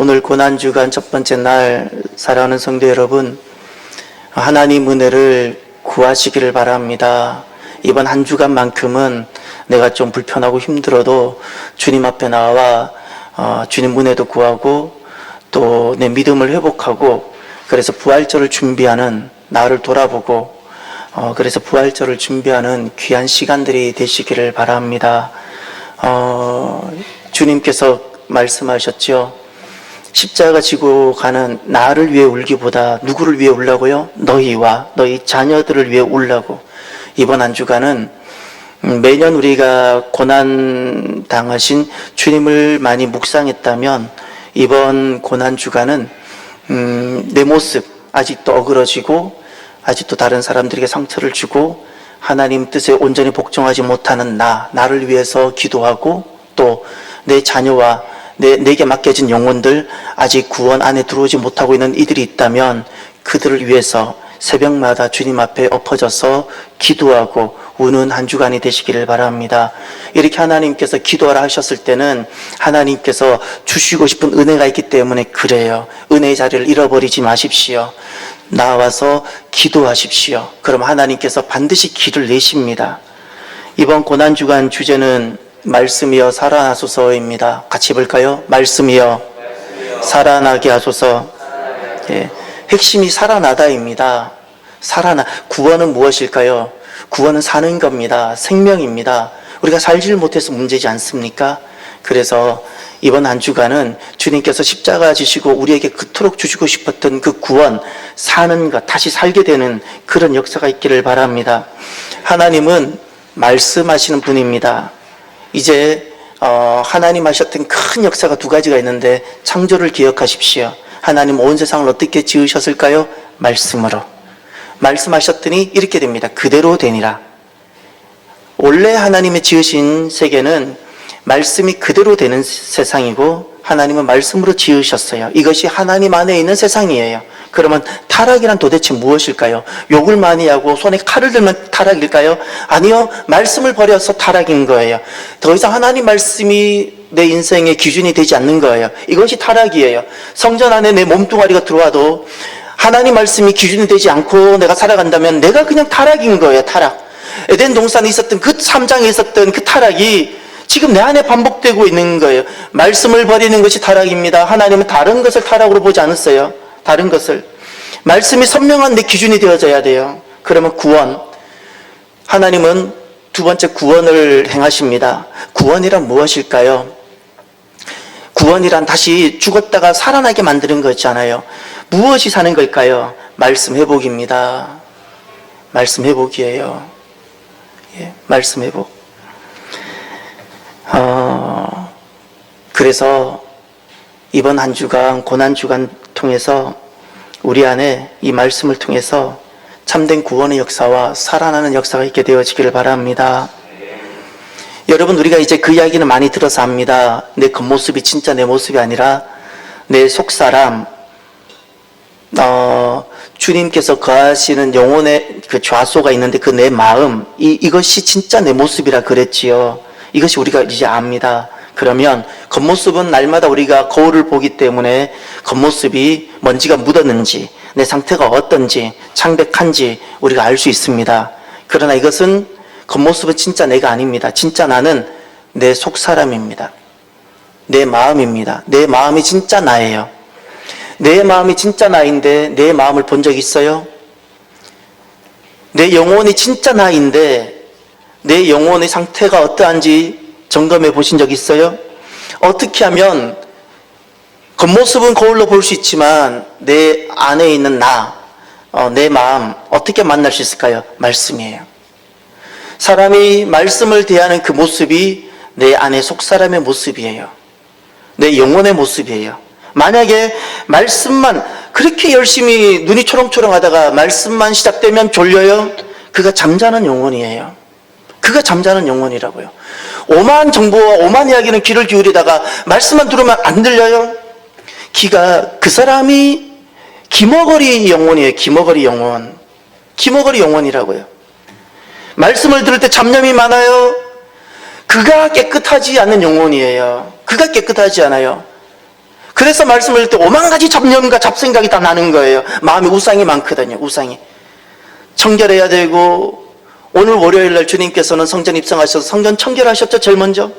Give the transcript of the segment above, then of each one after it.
오늘 고난주간 첫 번째 날 사랑하는 성도 여러분, 하나님 은혜를 구하시기를 바랍니다. 이번 한 주간만큼은 내가 좀 불편하고 힘들어도 주님 앞에 나와 주님 은혜도 구하고 또 내 믿음을 회복하고, 그래서 부활절을 준비하는 나를 돌아보고 그래서 부활절을 준비하는 귀한 시간들이 되시기를 바랍니다. 주님께서 말씀하셨죠. 십자가 지고 가는 나를 위해 울기보다 누구를 위해 울라고요? 너희와 너희 자녀들을 위해 울라고. 이번 한 주간은 매년 우리가 고난 당하신 주님을 많이 묵상했다면, 이번 고난 주간은 내 모습, 아직도 어그러지고 아직도 다른 사람들에게 상처를 주고 하나님 뜻에 온전히 복종하지 못하는 나를 위해서 기도하고, 또 내 자녀와 내게 맡겨진 영혼들, 아직 구원 안에 들어오지 못하고 있는 이들이 있다면 그들을 위해서 새벽마다 주님 앞에 엎어져서 기도하고 우는 한 주간이 되시기를 바랍니다. 이렇게 하나님께서 기도하라 하셨을 때는 하나님께서 주시고 싶은 은혜가 있기 때문에 그래요. 은혜의 자리를 잃어버리지 마십시오. 나와서 기도하십시오. 그럼 하나님께서 반드시 길을 내십니다. 이번 고난주간 주제는 말씀이여 살아나소서입니다. 같이 볼까요? 말씀이여 살아나게 하소서. 예, 핵심이 살아나다입니다. 구원은 무엇일까요? 구원은 사는 겁니다. 생명입니다. 우리가 살지를 못해서 문제지 않습니까? 그래서 이번 한 주간은 주님께서 십자가 지시고 우리에게 그토록 주시고 싶었던 그 구원, 사는 것, 다시 살게 되는 그런 역사가 있기를 바랍니다. 하나님은 말씀하시는 분입니다. 이제 하나님 하셨던 큰 역사가 두 가지가 있는데, 창조를 기억하십시오. 하나님 온 세상을 어떻게 지으셨을까요? 말씀으로. 말씀하셨더니 이렇게 됩니다. 그대로 되니라. 원래 하나님의 지으신 세계는 말씀이 그대로 되는 세상이고, 하나님은 말씀으로 지으셨어요. 이것이 하나님 안에 있는 세상이에요. 그러면 타락이란 도대체 무엇일까요? 욕을 많이 하고 손에 칼을 들면 타락일까요? 아니요. 말씀을 버려서 타락인 거예요. 더 이상 하나님 말씀이 내 인생의 기준이 되지 않는 거예요. 이것이 타락이에요. 성전 안에 내 몸뚱아리가 들어와도 하나님 말씀이 기준이 되지 않고 내가 살아간다면 내가 그냥 타락인 거예요. 타락. 에덴 동산에 있었던 그 3장에 있었던 그 타락이 지금 내 안에 반복되고 있는 거예요. 말씀을 버리는 것이 타락입니다. 하나님은 다른 것을 타락으로 보지 않았어요. 다른 것을. 말씀이 선명한 내 기준이 되어져야 돼요. 그러면 구원. 하나님은 두 번째 구원을 행하십니다. 구원이란 무엇일까요? 구원이란 다시 죽었다가 살아나게 만드는 거잖아요. 무엇이 사는 걸까요? 말씀 회복입니다. 말씀 회복이에요. 예, 말씀 회복. 그래서 이번 한 주간, 고난 주간 통해서 우리 안에 이 말씀을 통해서 참된 구원의 역사와 살아나는 역사가 있게 되어지기를 바랍니다. 여러분, 우리가 이제 그 이야기는 많이 들어서 압니다. 내 겉모습이 진짜 내 모습이 아니라 내 속사람, 주님께서 거하시는 영혼의 그 좌소가 있는데 그 내 마음, 이것이 진짜 내 모습이라 그랬지요. 이것이 우리가 이제 압니다. 그러면 겉모습은 날마다 우리가 거울을 보기 때문에 겉모습이 먼지가 묻었는지, 내 상태가 어떤지, 창백한지 우리가 알 수 있습니다. 그러나 이것은 겉모습은 진짜 내가 아닙니다. 진짜 나는 내 속사람입니다. 내 마음입니다. 내 마음이 진짜 나예요. 내 마음이 진짜 나인데 내 마음을 본 적 있어요? 내 영혼이 진짜 나인데 내 영혼의 상태가 어떠한지 점검해 보신 적 있어요? 어떻게 하면 겉모습은 거울로 볼 수 있지만 내 안에 있는 내 마음 어떻게 만날 수 있을까요? 말씀이에요. 사람이 말씀을 대하는 그 모습이 내 안의 속사람의 모습이에요. 내 영혼의 모습이에요. 만약에 말씀만 그렇게 열심히 눈이 초롱초롱하다가 말씀만 시작되면 졸려요? 그가 잠자는 영혼이에요. 그가 잠자는 영혼이라고요. 오만 정보와 오만 이야기는 귀를 기울이다가 말씀만 들으면 안 들려요? 그 사람이 기머거리 영혼이에요. 기머거리 영혼. 기머거리 영혼이라고요. 말씀을 들을 때 잡념이 많아요. 그가 깨끗하지 않는 영혼이에요. 그가 깨끗하지 않아요. 그래서 말씀을 할 때 오만 가지 잡념과 잡생각이 다 나는 거예요. 마음에 우상이 많거든요. 우상이. 청결해야 되고, 오늘 월요일 날 주님께서는 성전 입성하셔서 성전 청결하셨죠. 제일 먼저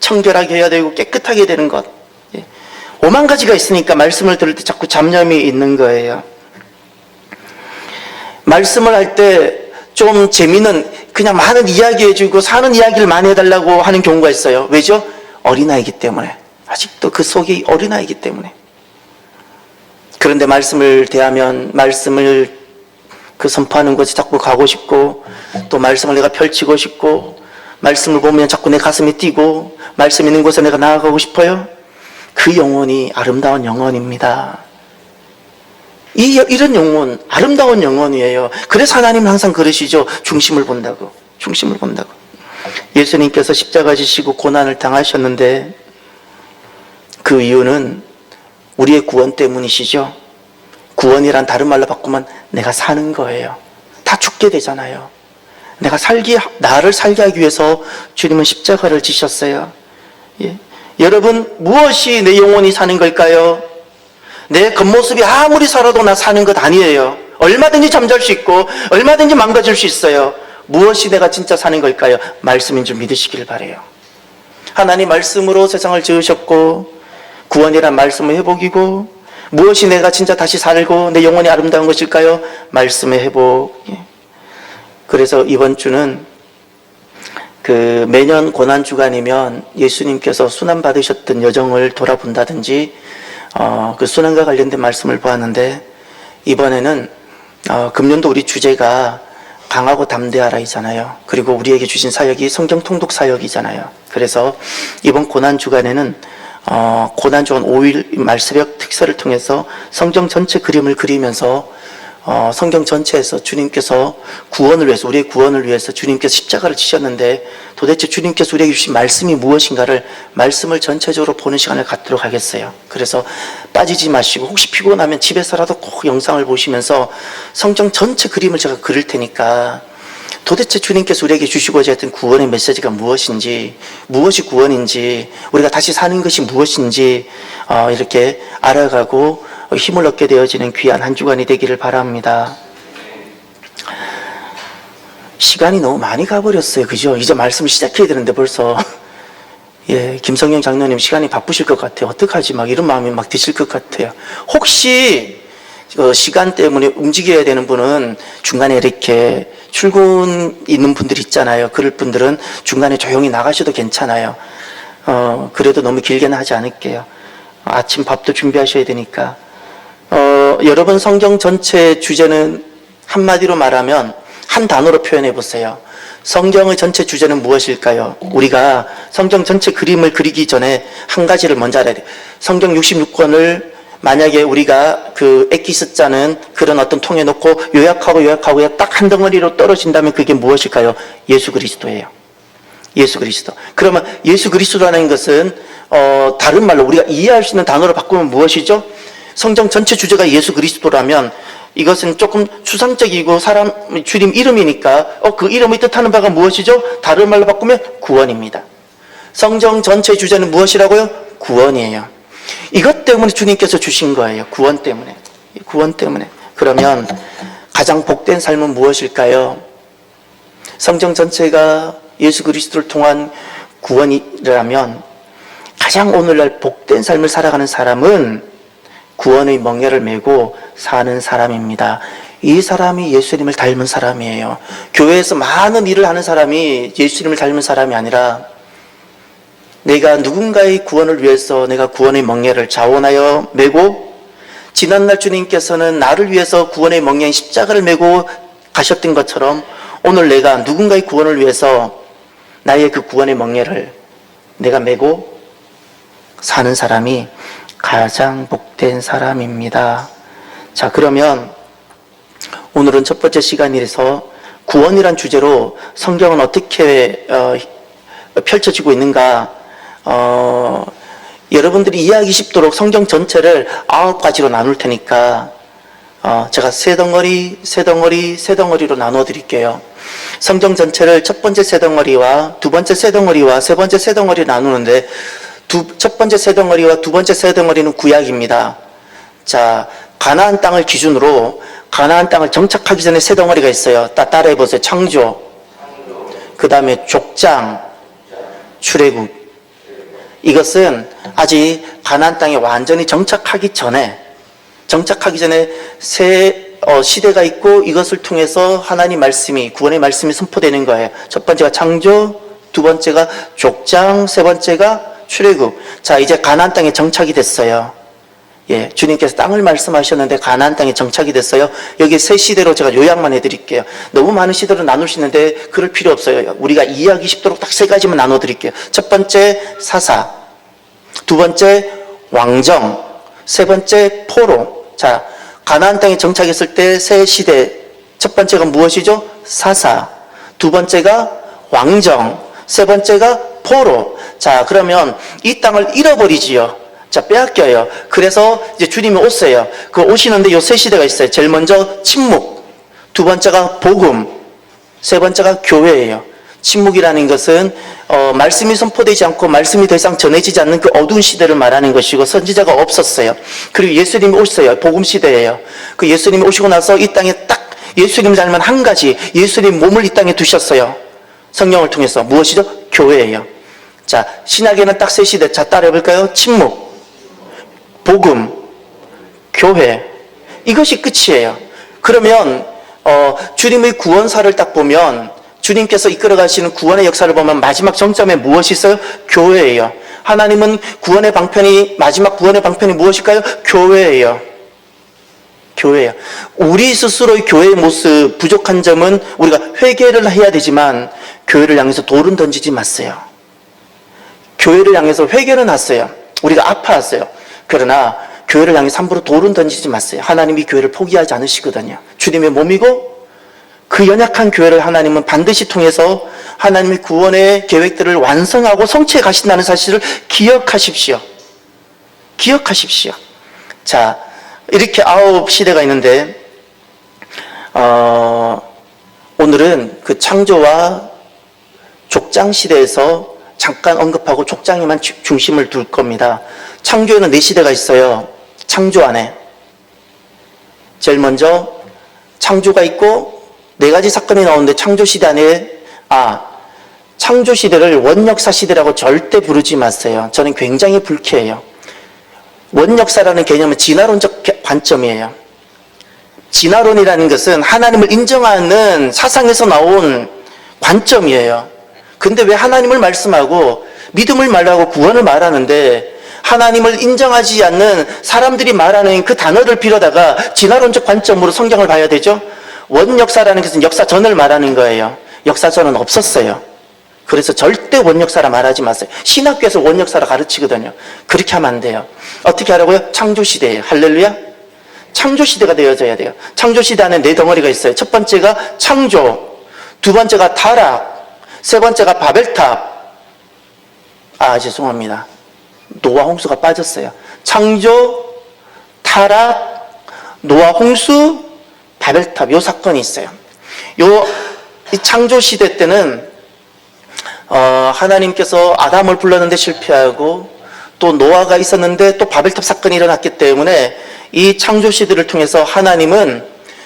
청결하게 해야 되고 깨끗하게 되는 것. 오만 가지가 있으니까 말씀을 들을 때 자꾸 잡념이 있는 거예요. 말씀을 할 때 좀 재미는 그냥 많은 이야기 해주고 사는 이야기를 많이 해달라고 하는 경우가 있어요. 왜죠? 어린아이기 때문에. 아직도 그 속이 어린아이기 때문에. 그런데 말씀을 대하면 말씀을 선포하는 곳에 자꾸 가고 싶고, 또 말씀을 내가 펼치고 싶고, 말씀을 보면 자꾸 내 가슴이 뛰고, 말씀 있는 곳에 내가 나아가고 싶어요. 그 영혼이 아름다운 영혼입니다. 이런 영혼, 아름다운 영혼이에요. 그래서 하나님은 항상 그러시죠. 중심을 본다고. 중심을 본다고. 예수님께서 십자가 지시고 고난을 당하셨는데 그 이유는 우리의 구원 때문이시죠. 구원이란 다른 말로 바꾸면 내가 사는 거예요. 다 죽게 되잖아요. 나를 살게 하기 위해서 주님은 십자가를 지셨어요. 예. 여러분, 무엇이 내 영혼이 사는 걸까요? 내 겉모습이 아무리 살아도 나 사는 것 아니에요. 얼마든지 잠잘 수 있고 얼마든지 망가질 수 있어요. 무엇이 내가 진짜 사는 걸까요? 말씀인 줄 믿으시길 바라요. 하나님 말씀으로 세상을 지으셨고 구원이란 말씀의 회복이고, 무엇이 내가 진짜 다시 살고 내 영혼이 아름다운 것일까요? 말씀의 회복. 그래서 이번 주는 매년 고난주간이면 예수님께서 순환 받으셨던 여정을 돌아본다든지 그 순환과 관련된 말씀을 보았는데, 이번에는 금년도 우리 주제가 강하고 담대하라이잖아요. 그리고 우리에게 주신 사역이 성경 통독 사역이잖아요. 그래서 이번 고난주간에는 고난주간 5일 말새벽 특서를 통해서 성경 전체 그림을 그리면서 성경 전체에서 주님께서 구원을 위해서, 우리의 구원을 위해서 주님께서 십자가를 지셨는데 도대체 주님께서 우리에게 주신 말씀이 무엇인가를, 말씀을 전체적으로 보는 시간을 갖도록 하겠어요. 그래서 빠지지 마시고 혹시 피곤하면 집에서라도 꼭 영상을 보시면서 성경 전체 그림을 제가 그릴 테니까 도대체 주님께서 우리에게 주시고자 했던 구원의 메시지가 무엇인지, 무엇이 구원인지, 우리가 다시 사는 것이 무엇인지 이렇게 알아가고 힘을 얻게 되어지는 귀한 한 주간이 되기를 바랍니다. 시간이 너무 많이 가버렸어요. 그죠? 이제 말씀을 시작해야 되는데 벌써 김성영 장로님 시간이 바쁘실 것 같아요. 어떡하지? 막 이런 마음이 막 드실 것 같아요. 혹시 시간 때문에 움직여야 되는 분은 중간에 이렇게 출근 있는 분들 있잖아요. 그럴 분들은 중간에 조용히 나가셔도 괜찮아요. 그래도 너무 길게는 하지 않을게요. 아침 밥도 준비하셔야 되니까. 여러분, 성경 전체 주제는 한마디로 말하면 한 단어로 표현해 보세요. 성경의 전체 주제는 무엇일까요? 우리가 성경 전체 그림을 그리기 전에 한 가지를 먼저 알아야 돼요. 성경 66권을 만약에 우리가 엑기스자는 그런 어떤 통에 놓고 요약하고 딱 한 덩어리로 떨어진다면 그게 무엇일까요? 예수 그리스도예요. 예수 그리스도. 그러면 예수 그리스도라는 것은 다른 말로 우리가 이해할 수 있는 단어로 바꾸면 무엇이죠? 성경 전체 주제가 예수 그리스도라면 이것은 조금 추상적이고 사람 주님 이름이니까 그 이름의 뜻하는 바가 무엇이죠? 다른 말로 바꾸면 구원입니다. 성경 전체 주제는 무엇이라고요? 구원이에요. 이것 때문에 주님께서 주신 거예요. 구원 때문에. 구원 때문에. 그러면 가장 복된 삶은 무엇일까요? 성경 전체가 예수 그리스도를 통한 구원이라면 가장 오늘날 복된 삶을 살아가는 사람은 구원의 멍에를 메고 사는 사람입니다. 이 사람이 예수님을 닮은 사람이에요. 교회에서 많은 일을 하는 사람이 예수님을 닮은 사람이 아니라 내가 누군가의 구원을 위해서 내가 구원의 멍에를 자원하여 메고, 지난날 주님께서는 나를 위해서 구원의 멍에인 십자가를 메고 가셨던 것처럼 오늘 내가 누군가의 구원을 위해서 나의 그 구원의 멍에를 내가 메고 사는 사람이 가장 복된 사람입니다. 자, 그러면 오늘은 첫 번째 시간이라서 구원이란 주제로 성경은 어떻게 펼쳐지고 있는가, 여러분들이 이해하기 쉽도록 성경 전체를 9가지로 나눌 테니까 제가 세 덩어리로 나누어 드릴게요. 성경 전체를 첫 번째 세 덩어리와 두 번째 세 덩어리와 세 번째 세 덩어리 나누는데, 첫 번째 새 덩어리와 두 번째 새 덩어리는 구약입니다. 자, 가나안 땅을 기준으로 가나안 땅을 정착하기 전에 새 덩어리가 있어요. 따라해 보세요. 창조, 그 다음에 족장, 출애굽. 이것은 아직 가나안 땅에 완전히 정착하기 전에 새 시대가 있고, 이것을 통해서 하나님 말씀이, 구원의 말씀이 선포되는 거예요. 첫 번째가 창조, 두 번째가 족장, 세 번째가 출애굽. 자, 이제 가나안 땅에 정착이 됐어요. 예, 주님께서 땅을 말씀하셨는데 가나안 땅에 정착이 됐어요. 여기 세 시대로 제가 요약만 해드릴게요. 너무 많은 시대로 나눌 수 있는데 그럴 필요 없어요. 우리가 이해하기 쉽도록 딱 세 가지만 나눠드릴게요. 첫 번째 사사, 두 번째 왕정, 세 번째 포로. 자, 가나안 땅에 정착했을 때 세 시대, 첫 번째가 무엇이죠? 사사. 두 번째가 왕정, 세 번째가 포로. 자, 그러면 이 땅을 잃어버리지요. 자, 빼앗겨요. 그래서 이제 주님이 오세요. 그 오시는데 요 세 시대가 있어요. 제일 먼저 침묵, 두 번째가 복음, 세 번째가 교회예요. 침묵이라는 것은 말씀이 선포되지 않고 말씀이 더 이상 전해지지 않는 그 어두운 시대를 말하는 것이고, 선지자가 없었어요. 그리고 예수님이 오셨어요. 복음 시대예요. 그 예수님이 오시고 나서 이 땅에 딱 예수님 닮은 한 가지, 예수님 몸을 이 땅에 두셨어요. 성령을 통해서. 무엇이죠? 교회예요. 자, 신약에는 딱 세 시대. 자, 따라해볼까요? 침묵, 복음, 교회. 이것이 끝이에요. 그러면 주님의 구원사를 딱 보면, 주님께서 이끌어가시는 구원의 역사를 보면 마지막 정점에 무엇이 있어요? 교회예요. 하나님은 구원의 방편이, 마지막 구원의 방편이 무엇일까요? 교회예요. 교회예요. 우리 스스로의 교회의 모습, 부족한 점은 우리가 회개를 해야 되지만 교회를 향해서 돌은 던지지 마세요. 교회를 향해서 회개는 하세요. 우리가 아파하세요. 그러나 교회를 향해서 함부로 돌은 던지지 마세요. 하나님이 교회를 포기하지 않으시거든요. 주님의 몸이고, 그 연약한 교회를 하나님은 반드시 통해서 하나님의 구원의 계획들을 완성하고 성취해 가신다는 사실을 기억하십시오. 기억하십시오. 자, 이렇게 9시대가 있는데 오늘은 그 창조와 족장 시대에서 잠깐 언급하고 족장에만 중심을 둘 겁니다. 창조에는 4시대가 있어요. 창조 안에 제일 먼저 창조가 있고 4가지 사건이 나오는데, 창조시대 안에 창조시대를 원역사시대라고 절대 부르지 마세요. 저는 굉장히 불쾌해요. 원역사라는 개념은 진화론적 관점이에요. 진화론이라는 것은 하나님을 인정하는 사상에서 나온 관점이에요. 근데 왜 하나님을 말씀하고 믿음을 말하고 구원을 말하는데, 하나님을 인정하지 않는 사람들이 말하는 그 단어를 빌어다가 진화론적 관점으로 성경을 봐야 되죠? 원역사라는 것은 역사전을 말하는 거예요. 역사전은 없었어요. 그래서 절대 원역사라 말하지 마세요. 신학교에서 원역사라 가르치거든요. 그렇게 하면 안 돼요. 어떻게 하라고요? 창조시대예요. 할렐루야. 창조시대가 되어져야 돼요. 창조시대 안에 4덩어리가 있어요. 첫 번째가 창조, 두 번째가 타락, 세 번째가 바벨탑. 죄송합니다. 노아 홍수가 빠졌어요. 창조, 타락, 노아 홍수, 바벨탑, 요 사건이 있어요. 이 창조 시대 때는 하나님께서 아담을 불렀는데 실패하고, 또 노아가 있었는데 또 바벨탑 사건이 일어났기 때문에 이 창조 시대를 통해서 하나님은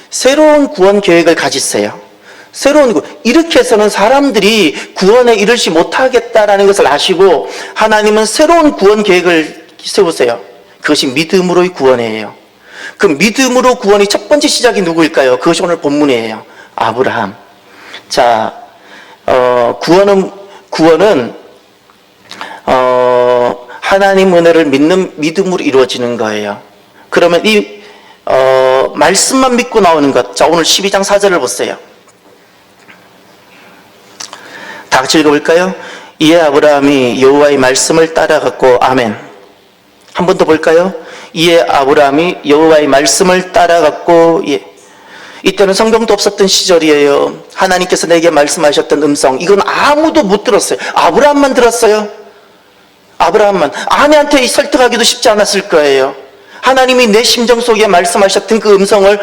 새로운 구원 계획을 가지세요. 새로운 구원. 이렇게 해서는 사람들이 구원에 이르지 못하겠다라는 것을 아시고 하나님은 새로운 구원 계획을 세우세요. 그것이 믿음으로의 구원이에요. 그 믿음으로 구원이 첫 번째 시작이 누구일까요? 그것이 오늘 본문이에요. 아브라함. 자, 구원은 하나님 은혜를 믿는 믿음으로 이루어지는 거예요. 그러면 이 말씀만 믿고 나오는 것. 자, 오늘 12장 4절을 보세요. 다 같이 읽어볼까요? 이에 아브라함이 여호와의 말씀을 따라갔고, 아멘. 한 번 더 볼까요? 이에 아브라함이 여호와의 말씀을 따라갔고, 예. 이때는 성경도 없었던 시절이에요. 하나님께서 내게 말씀하셨던 음성, 이건 아무도 못 들었어요. 아브라함만 들었어요. 아브라함만. 아내한테 설득하기도 쉽지 않았을 거예요. 하나님이 내 심정 속에 말씀하셨던 그 음성을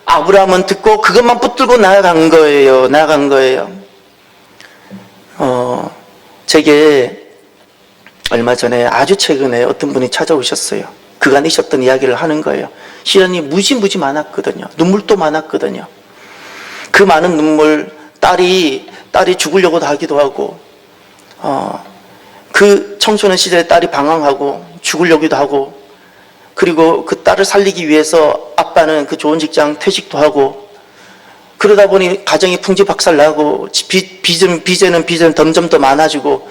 아브라함은 듣고 그것만 붙들고 나아간 거예요. 제게 얼마 전에 아주 최근에 어떤 분이 찾아오셨어요. 그간 있었던 이야기를 하는 거예요. 시련이 무지 많았거든요. 눈물도 많았거든요. 그 많은 눈물, 딸이 죽으려고 하기도 하고, 그 청소년 시절에 딸이 방황하고 죽으려기도 하고, 그리고 그 딸을 살리기 위해서 아빠는 그 좋은 직장 퇴직도 하고, 그러다 보니 가정이 풍지박살나고 빚에는 점점 더 많아지고,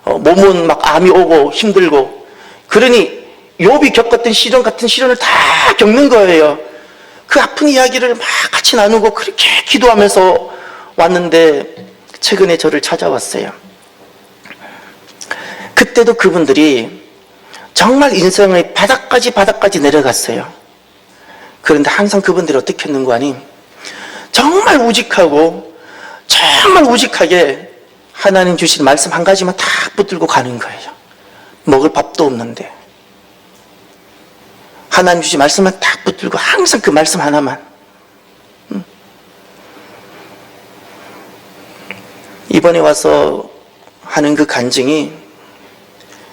몸은 막 암이 오고 힘들고, 그러니 욥이 겪었던 시련 같은 시련을 다 겪는 거예요. 그 아픈 이야기를 막 같이 나누고 그렇게 기도하면서 왔는데 최근에 저를 찾아왔어요. 그때도 그분들이 정말 인생의 바닥까지 내려갔어요. 그런데 항상 그분들이 어떻게 했는고 하니 정말 우직하게 하나님 주신 말씀 한 가지만 다 붙들고 가는 거예요. 먹을 밥도 없는데 하나님 주신 말씀만 딱 붙들고 항상 그 말씀 하나만. 이번에 와서 하는 그 간증이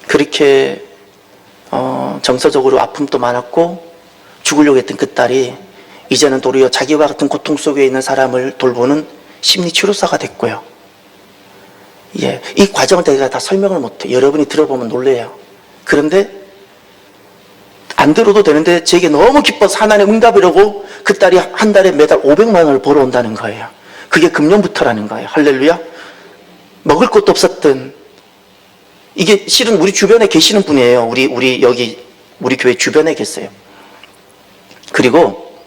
그렇게 정서적으로 아픔도 많았고 죽으려고 했던 그 딸이 이제는 도리어 자기와 같은 고통 속에 있는 사람을 돌보는 심리치료사가 됐고요. 예, 이 과정을 제가 다 설명을 못해요. 여러분이 들어보면 놀래요. 그런데 안 들어도 되는데 제게 너무 기뻐서 하나님의 응답이라고 그 딸이 한 달에 매달 500만 원을 벌어온다는 거예요. 그게 금년부터라는 거예요. 할렐루야. 먹을 것도 없었던, 이게 실은 우리 주변에 계시는 분이에요. 우리 교회 주변에 계세요. 그리고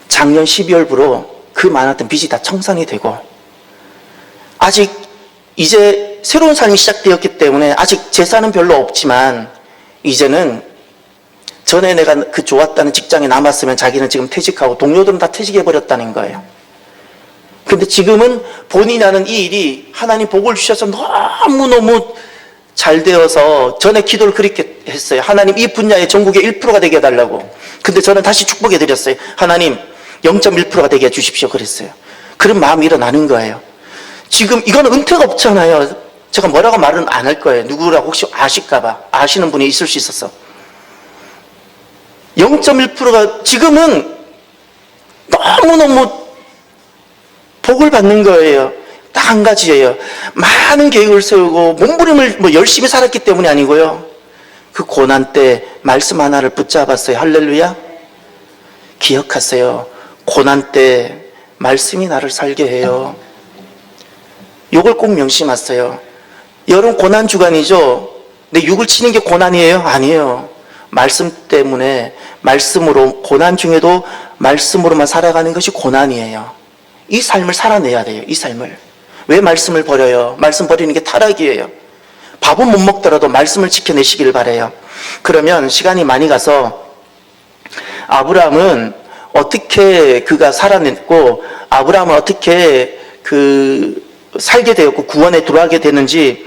작년 12월부로 그 많았던 빚이 다 청산이 되고, 아직 이제 새로운 삶이 시작되었기 때문에 아직 재산은 별로 없지만 이제는 전에 내가 그 좋았다는 직장에 남았으면 자기는 지금 퇴직하고 동료들은 다 퇴직해버렸다는 거예요. 근데 지금은 본인이 하는 이 일이 하나님 복을 주셔서 너무너무 잘 되어서 전에 기도를 그렇게 했어요. 하나님 이 분야의 전국의 1%가 되게 해달라고. 근데 저는 다시 축복해 드렸어요. 하나님 0.1%가 되게 해주십시오 그랬어요. 그런 마음이 일어나는 거예요. 지금 이거는 은퇴가 없잖아요. 제가 뭐라고 말은 안 할 거예요. 누구라고 혹시 아실까봐. 아시는 분이 있을 수 있어서. 0.1%가 지금은 너무너무 복을 받는 거예요. 딱 한 가지예요. 많은 계획을 세우고 몸부림을 열심히 살았기 때문이 아니고요. 그 고난 때 말씀 하나를 붙잡았어요. 할렐루야. 기억하세요. 고난 때 말씀이 나를 살게 해요. 이걸 꼭 명심하세요. 여름 고난 주간이죠. 근데 육을 치는 게 고난이에요? 아니에요. 말씀 때문에, 말씀으로, 고난 중에도 말씀으로만 살아가는 것이 고난이에요. 이 삶을 살아내야 돼요. 이 삶을. 왜 말씀을 버려요? 말씀 버리는 게 타락이에요. 밥은 못 먹더라도 말씀을 지켜내시길 바라요. 그러면 시간이 많이 가서 아브라함은 어떻게 그가 살아냈고, 아브라함은 어떻게 살게 되었고 구원에 들어가게 되는지,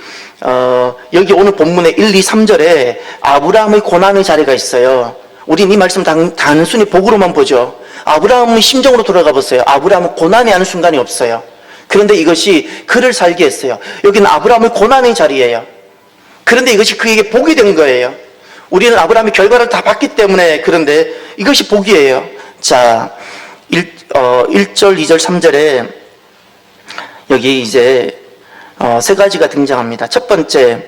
여기 오늘 본문의 1, 2, 3절에 아브라함의 고난의 자리가 있어요. 우린 이 말씀 단순히 복으로만 보죠. 아브라함의 심정으로 돌아가 보세요. 아브라함은 고난이 하는 순간이 없어요. 그런데 이것이 그를 살게 했어요. 여기는 아브라함의 고난의 자리예요. 그런데 이것이 그에게 복이 된 거예요. 우리는 아브라함의 결과를 다 봤기 때문에. 그런데 이것이 복이에요. 자, 1절, 2절, 3절에 여기 이제 세 가지가 등장합니다. 첫 번째,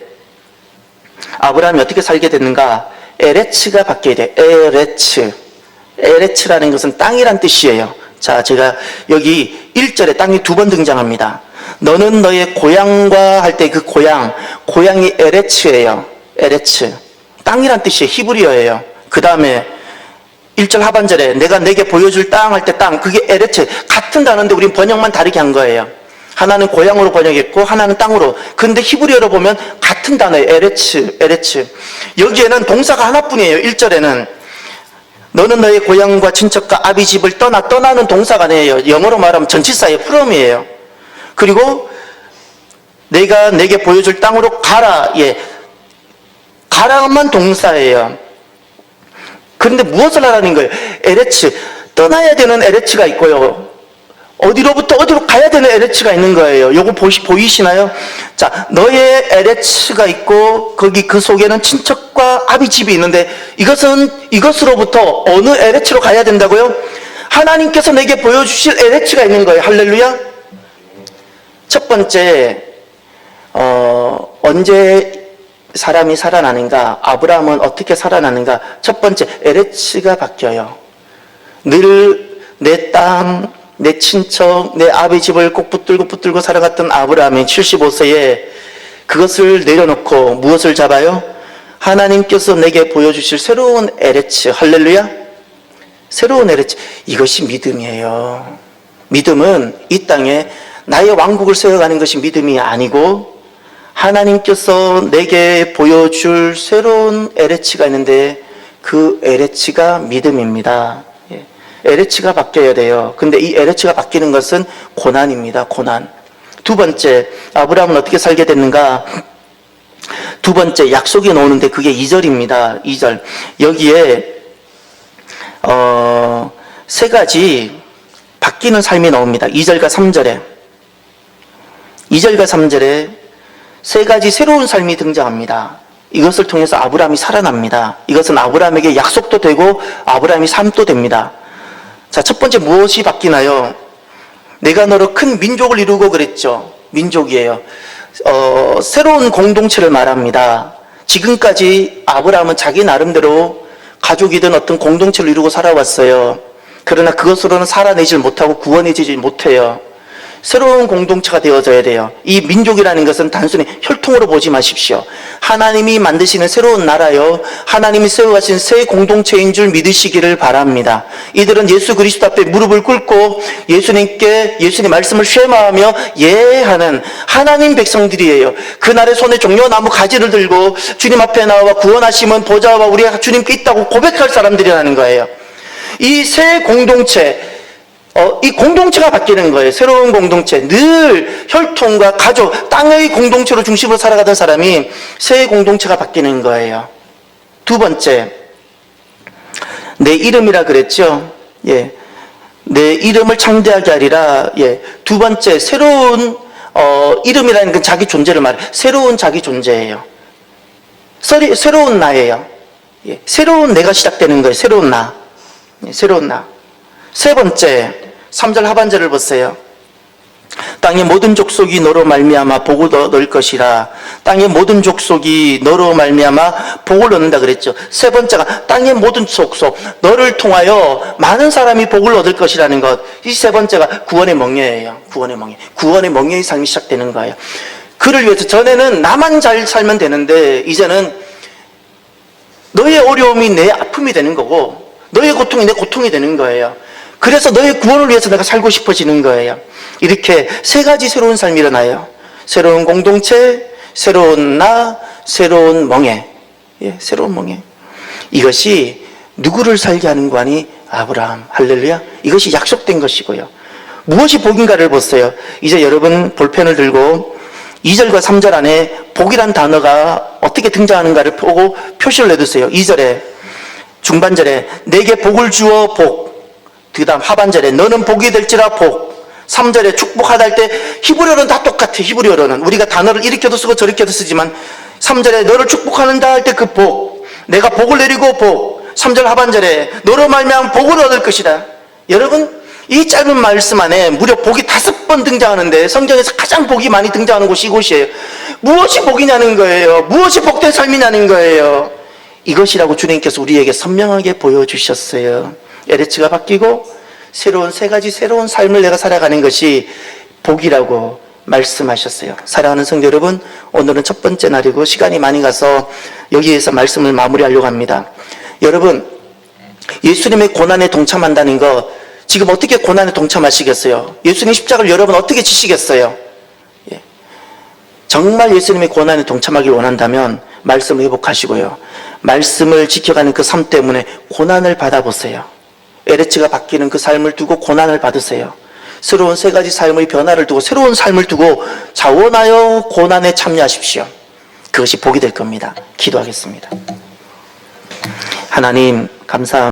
아브라함이 어떻게 살게 됐는가? 에레츠가 바뀌어야 돼요. 에레츠라는 것은 땅이란 뜻이에요. 자, 제가 여기 1절에 땅이 2번 등장합니다. 너는 너의 고향과 할 때 그 고향이 에레츠예요. 에레츠. 땅이란 뜻이에요. 히브리어예요. 그 다음에 1절 하반절에 내가 내게 보여줄 땅 할 때 땅, 그게 에레츠. 같은 단어인데 우린 번역만 다르게 한 거예요. 하나는 고향으로 번역했고 하나는 땅으로. 근데 히브리어로 보면 같은 단어예요. 에레츠. 여기에는 동사가 하나뿐이에요. 1절에는 너는 너의 고향과 친척과 아비 집을 떠나는 동사가 아니에요. 영어로 말하면 전치사의 from이에요. 그리고 내가 내게 보여줄 땅으로 가라. 예, 가라만 동사예요. 그런데 무엇을 하라는 거예요? 에레츠, 떠나야 되는 에레츠가 있고요. 어디로부터 어디로 가야 되는 LH가 있는 거예요. 요거 보이시나요? 자, 너의 LH가 있고 거기 그 속에는 친척과 아비 집이 있는데 이것으로부터 어느 LH로 가야 된다고요? 하나님께서 내게 보여주실 LH가 있는 거예요. 할렐루야. 첫 번째, 언제 사람이 살아나는가? 아브라함은 어떻게 살아나는가? 첫 번째, LH가 바뀌어요. 늘 내 땅, 내 친척, 내 아비 집을 꼭 붙들고 살아갔던 아브라함이 75세에 그것을 내려놓고 무엇을 잡아요? 하나님께서 내게 보여주실 새로운 LH, 할렐루야? 새로운 LH, 이것이 믿음이에요. 믿음은 이 땅에 나의 왕국을 세워가는 것이 믿음이 아니고 하나님께서 내게 보여줄 새로운 LH가 있는데 그 LH가 믿음입니다. LH가 바뀌어야 돼요. 근데 이 LH가 바뀌는 것은 고난입니다. 고난. 두 번째, 아브라함은 어떻게 살게 됐는가? 두 번째, 약속이 나오는데 그게 2절입니다. 2절. 여기에 세 가지 바뀌는 삶이 나옵니다. 2절과 3절에. 2절과 3절에 세 가지 새로운 삶이 등장합니다. 이것을 통해서 아브라함이 살아납니다. 이것은 아브라함에게 약속도 되고 아브라함이 삶도 됩니다. 자, 첫 번째 무엇이 바뀌나요? 내가 너로 큰 민족을 이루고 그랬죠. 민족이에요. 새로운 공동체를 말합니다. 지금까지 아브라함은 자기 나름대로 가족이든 어떤 공동체를 이루고 살아왔어요. 그러나 그것으로는 살아내질 못하고 구원해지지 못해요. 새로운 공동체가 되어져야 돼요. 이 민족이라는 것은 단순히 혈통으로 보지 마십시오. 하나님이 만드시는 새로운 나라요, 하나님이 세워가신 새 공동체인 줄 믿으시기를 바랍니다. 이들은 예수 그리스도 앞에 무릎을 꿇고 예수님 말씀을 쉐마하며 예하는 하나님 백성들이에요. 그날의 손에 종려나무 가지를 들고 주님 앞에 나와 구원하심은 보좌와 우리가 주님께 있다고 고백할 사람들이라는 거예요. 이 새 공동체, 이 공동체가 바뀌는 거예요. 새로운 공동체. 늘 혈통과 가족, 땅의 공동체로 중심으로 살아가던 사람이 새 공동체가 바뀌는 거예요. 두 번째, 내 이름이라 그랬죠. 예, 내 이름을 창대하게 하리라. 예, 두 번째, 새로운 이름이라는 건 자기 존재를 말해요. 새로운 자기 존재예요. 새로운 나예요. 예, 새로운 내가 시작되는 거예요. 새로운 나. 예, 새로운 나. 세 번째, 3절 하반절을 보세요. 땅의 모든 족속이 너로 말미암아 복을 얻을 것이라. 땅의 모든 족속이 너로 말미암아 복을 얻는다 그랬죠. 세 번째가 땅의 모든 족속, 너를 통하여 많은 사람이 복을 얻을 것이라는 것. 이 세 번째가 구원의 멍에예요. 구원의 멍에. 구원의 멍에의 삶이 시작되는 거예요. 그를 위해서 전에는 나만 잘 살면 되는데 이제는 너의 어려움이 내 아픔이 되는 거고 너의 고통이 내 고통이 되는 거예요. 그래서 너의 구원을 위해서 내가 살고 싶어지는 거예요. 이렇게 세 가지 새로운 삶이 일어나요. 새로운 공동체, 새로운 나, 새로운 멍에. 예, 새로운 멍에. 이것이 누구를 살게 하는 관이 아브라함. 할렐루야. 이것이 약속된 것이고요. 무엇이 복인가를 보세요. 이제 여러분 볼펜을 들고 2절과 3절 안에 복이란 단어가 어떻게 등장하는가를 보고 표시를 내두세요. 2절에 중반절에 내게 복을 주어 복. 그 다음 하반절에 너는 복이 될지라 복. 3절에 축복하다 할 때 히브리어는 다 똑같아. 히브리어로는 우리가 단어를 이렇게도 쓰고 저렇게도 쓰지만 3절에 너를 축복하는다 할 때 그 복, 내가 복을 내리고 복. 3절 하반절에 너로 말미암아 복을 얻을 것이다. 여러분, 이 짧은 말씀 안에 무려 복이 5번 등장하는데 성경에서 가장 복이 많이 등장하는 곳이 이곳이에요. 무엇이 복이냐는 거예요. 무엇이 복된 삶이냐는 거예요. 이것이라고 주님께서 우리에게 선명하게 보여주셨어요. LH가 바뀌고 세 가지 새로운 삶을 내가 살아가는 것이 복이라고 말씀하셨어요. 사랑하는 성도 여러분, 오늘은 첫 번째 날이고 시간이 많이 가서 여기에서 말씀을 마무리하려고 합니다. 여러분, 예수님의 고난에 동참한다는 거 지금 어떻게 고난에 동참하시겠어요? 예수님 십자가를 여러분 어떻게 지시겠어요? 예. 정말 예수님의 고난에 동참하길 원한다면 말씀을 회복하시고요. 말씀을 지켜가는 그 삶 때문에 고난을 받아보세요. LH가 바뀌는 그 삶을 두고 고난을 받으세요. 새로운 세 가지 삶의 변화를 두고 새로운 삶을 두고 자원하여 고난에 참여하십시오. 그것이 복이 될 겁니다. 기도하겠습니다. 하나님 감사합니다.